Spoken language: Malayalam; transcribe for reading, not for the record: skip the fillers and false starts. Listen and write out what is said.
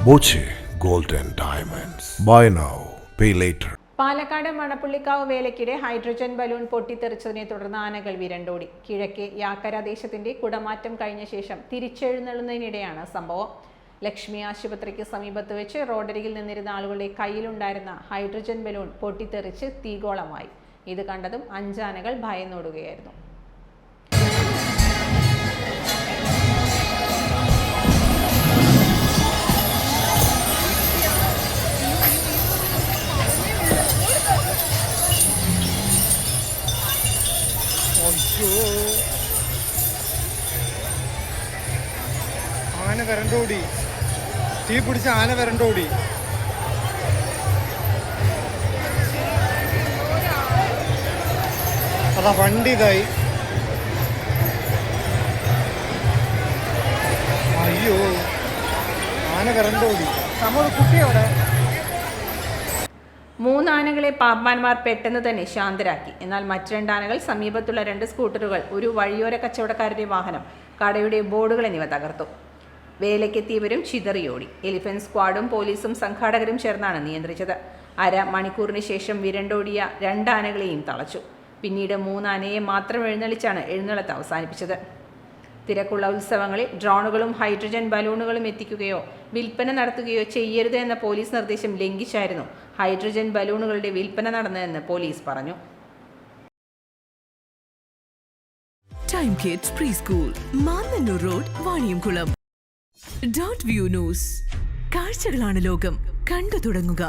Boche gold and diamonds. Buy now pay later. Palakkad Manappullikavu വേലയ്ക്കിടെ ഹൈഡ്രജൻ ബലൂൺ പൊട്ടിത്തെറിച്ചതിനെ തുടർന്ന് ആനകൾ വിരണ്ടോടി. കിഴക്കേ യാക്കര ദേശത്തിന്റെ കുടമാറ്റം കഴിഞ്ഞ ശേഷം തിരിച്ചെഴുന്നള്ളുന്നതിനിടെയാണ് സംഭവം. ലക്ഷ്മി ആശുപത്രിക്ക് സമീപത്ത് വെച്ച് റോഡരികിൽ നിന്നിരുന്ന ആളുകളുടെ കയ്യിലുണ്ടായിരുന്ന ഹൈഡ്രജൻ ബലൂൺ പൊട്ടിത്തെറിച്ച് തീഗോളമായി. ഇത് കണ്ടതും 5 ആനകൾ ഭയന്നോടുകയായിരുന്നു. ആന വരണ്ടോടി, തീ പിടിച്ച ആന വരണ്ടോടി. അതാ വണ്ടി ഇതായി. അയ്യോ, ആന വരണ്ടോടി. നമ്മൾ കുട്ടിയോടെ 3 ആനകളെ പാപ്പാന്മാർ പെട്ടെന്ന് തന്നെ ശാന്തരാക്കി. എന്നാൽ മറ്റ് 2 ആനകൾ സമീപത്തുള്ള 2 സ്കൂട്ടറുകൾ, ഒരു വഴിയോര കച്ചവടക്കാരുടെ വാഹനം, കടയുടെ ബോർഡുകൾ എന്നിവ തകർത്തു. വേലയ്ക്കെത്തിയവരും ചിതറിയോടി. എലിഫന്റ് സ്ക്വാഡും പോലീസും സംഘാടകരും ചേർന്നാണ് നിയന്ത്രിച്ചത്. അരമണിക്കൂറിന് ശേഷം വിരണ്ടോടിയ 2 ആനകളെയും തളച്ചു. പിന്നീട് 3 ആനയെ മാത്രം എഴുന്നള്ളിച്ചാണ് എഴുന്നള്ളത്ത് അവസാനിപ്പിച്ചത്. തിരക്കുള്ള ഉത്സവങ്ങളിൽ ഡ്രോണുകളും ഹൈഡ്രജൻ ബലൂണുകളും എത്തിക്കുകയോ വിൽപ്പന നടത്തുകയോ ചെയ്യരുത് എന്ന പോലീസ് നിർദ്ദേശം ലംഘിച്ചായിരുന്നു ഹൈഡ്രജൻ ബലൂണുകളുടെ വിൽപ്പന നടന്നതെന്ന് പോലീസ് പറഞ്ഞു. Time kids pre school, Mannannur road, Vaniyamkulam. Dot view news. കാഴ്ചകളാണ് ലോകം, കണ്ടു തുടങ്ങുക.